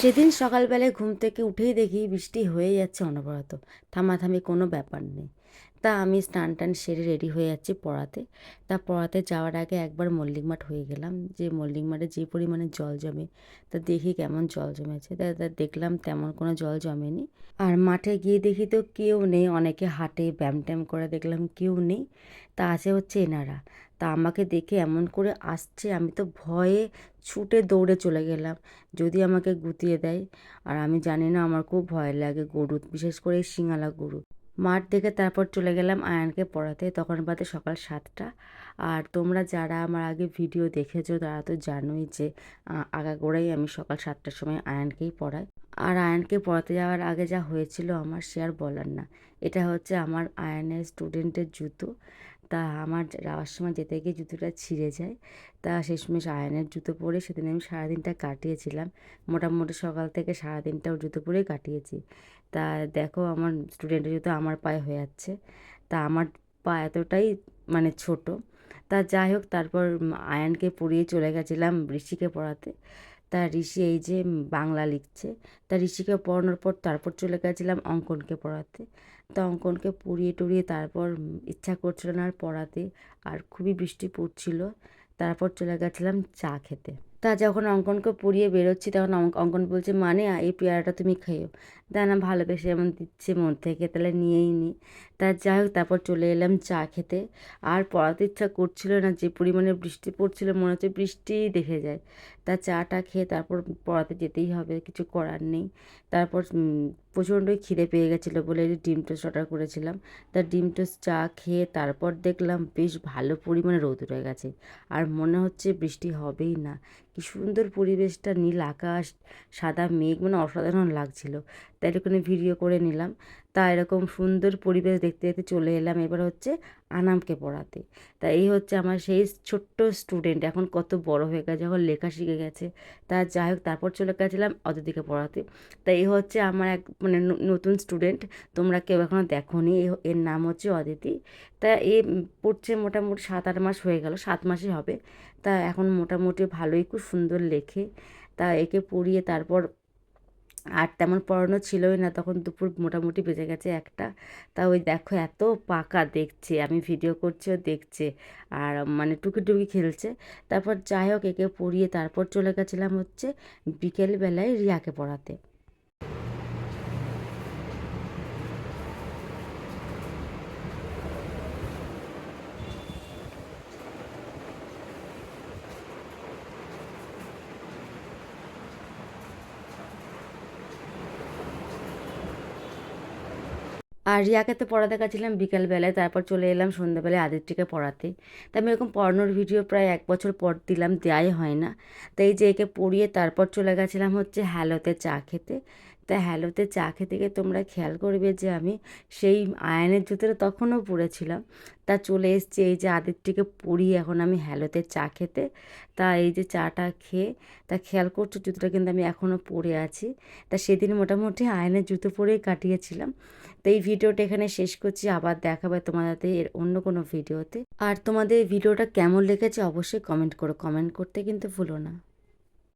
সেদিন সকালবেলায় ঘুম থেকে উঠেই দেখি বৃষ্টি হয়ে যাচ্ছে অনবরত, থামাথামি কোনো ব্যাপার নেই। তা আমি স্নান টান সেরে রেডি হয়ে যাচ্ছি পড়াতে। তা পড়াতে যাওয়ার আগে একবার মল্লিক মাঠ হয়ে গেলাম, যে মল্লিক মাঠে যে পরিমাণে জল জমে তা দেখি কেমন জল জমেছে। তা তা দেখলাম তেমন কোনো জল জমেনি। আর মাঠে গিয়ে দেখি তো কেউ নেই, অনেকে হাঁটে ব্যায়াম ট্যাম করে, দেখলাম কেউ নেই। তা আছে হচ্ছে এনারা। তা আমাকে দেখে এমন করে আসছে, আমি তো ভয়ে ছুটে দৌড়ে চলে গেলাম, যদি আমাকে গুতিয়ে দেয়। আর আমি জানি না, আমার খুব ভয় লাগে গরু, বিশেষ করে এই সিঙ্গালা গরু। মাঠ থেকে তারপর চলে গেলাম আয়ানকে পড়াতে, তখন বাদে সকাল 7টা। আর তোমরা যারা আমার আগে ভিডিও দেখেছো তারা তো জানোই যে আগাগোড়াই আমি সকাল 7টার সময় আয়ানকেই পড়াই। আর আয়ানকে পড়াতে যাওয়ার আগে যা হয়েছিল আমার, সে আর বলার না। এটা হচ্ছে আমার আয়ানের স্টুডেন্টের জুতো। তা আমার যাওয়ার সময় যেতে গিয়ে জুতোটা ছিঁড়ে যায়। তা শেষমেশ আয়নের জুতো পরে সেদিন আমি সারাদিনটা কাটিয়েছিলাম। মোটামুটি সকাল থেকে সারাদিনটা ওর জুতো পরেই কাটিয়েছি। তা দেখো, আমার স্টুডেন্টের জুতো আমার পায়ে হয়ে যাচ্ছে। তা আমার পা এতটাই মানে ছোট। তা যাই হোক, তারপর আয়ানকে পড়িয়ে চলে গেছিলাম ঋষিকে পড়াতে। তা ঋষি এই যে বাংলা লিখছে। তা ঋষিকে পড়ানোর পর তারপর চলে গেছিলাম অঙ্কনকে পড়াতে। তা অঙ্কনকে পড়িয়ে টড়িয়ে তারপর ইচ্ছা করছিল না আর পড়াতে, আর খুবই বৃষ্টি পড়ছিল। তারপর চলে গেছিলাম চা খেতে। তা যখন অঙ্কনকে পড়িয়ে বেরোচ্ছি তখন অঙ্কন বলছে, মানে এই পেয়ারাটা তুমি খেয়েও। তা না, ভালোবেসে এমন দিচ্ছে মন থেকে, তাহলে নিয়েই নি। তা যাই হোক, তারপর চলে এলাম চা খেতে। আর পড়াতে ইচ্ছা করছিল না, যে পরিমাণে বৃষ্টি পড়ছিল মনে হচ্ছে বৃষ্টিই দেখে যায়। তা চাটা খেয়ে তারপর পড়াতে যেতেই হবে, কিছু করার নেই। তারপর প্রচণ্ডই খিদে পেয়ে গেছিলো বলে ডিম টোস্ট অর্ডার করেছিলাম। তা ডিম টোস্ট চা খেয়ে তারপর দেখলাম বেশ ভালো পরিমাণে রোদ উঠে গেছে, আর মনে হচ্ছে বৃষ্টি হবেই না। কি সুন্দর পরিবেশটা, নীল আকাশ, সাদা মেঘ, মানে অসাধারণ লাগছিল। তাই এরকম ভিডিও করে নিলাম। তা এরকম সুন্দর পরিবেশ দেখতে দেখতে চলে এলাম এবার হচ্ছে আনামকে পড়াতে। তা এই হচ্ছে আমার সেই ছোট্ট স্টুডেন্ট, এখন কত বড় হয়ে গেছে, যখন লেখা শিখে গেছে। তা যাই হোক, তারপর চলে গেছিলাম অদিতিকে পড়াতে। তা এই হচ্ছে আমার এক মানে নতুন স্টুডেন্ট, তোমরা কেউ এখনও দেখোনি। এর নাম হচ্ছে অদিতি। তা এ পড়ছে মোটামুটি 7-8 মাস হয়ে গেল, 7 মাসই হবে। তা এখন মোটামুটি ভালোই, খুব সুন্দর লেখে। তা একে পড়িয়ে তারপর আর তেমন পড়ানো ছিলই না, তখন দুপুর মোটামুটি বেজে গেছে 1টা। তা ওই দেখো এত পাকা দেখছে, আমি ভিডিও করছি ও দেখছে, আর মানে টুকি টুকি খেলছে। তারপর যাই হোক, একে পড়িয়ে তারপর চলে গেছিলাম হচ্ছে বিকেলবেলায় রিয়াকে পড়াতে। আর রিয়াকে তো পড়াতে গেছিলাম বিকেলবেলায়, তারপর চলে এলাম সন্ধ্যাবেলায় আদিত্যকে পড়াতে। তা আমি এরকম পড়ানোর ভিডিও প্রায় 1 বছর পর দিলাম, দেওয়াই হয় না। তো এই যে একে পড়িয়ে তারপর চলে গেছিলাম হচ্ছে হ্যালোতে চা খেতে। তা হ্যালোতে চা খেতে গিয়ে তোমরা খেয়াল করবে যে আমি সেই আয়নের জুতোটা তখনও পরেছিলাম। তা চলে এসছি এই যে আদিত্যকে পড়িয়ে এখন আমি হ্যালোতে চা খেতে। তা এই যে চাটা খেয়ে, তা খেয়াল করছো জুতোটা কিন্তু আমি এখনও পরে আছি। তা সেদিন মোটামুটি আয়নের জুতো পরেই কাটিয়েছিলাম। তো এই ভিডিওটা এখানে শেষ করছি, আবার দেখাবে তোমাদের এর অন্য কোনো ভিডিওতে। আর তোমাদের ভিডিওটা কেমন লেগেছে অবশ্যই কমেন্ট করো, কমেন্ট করতে কিন্তু ভুলো না।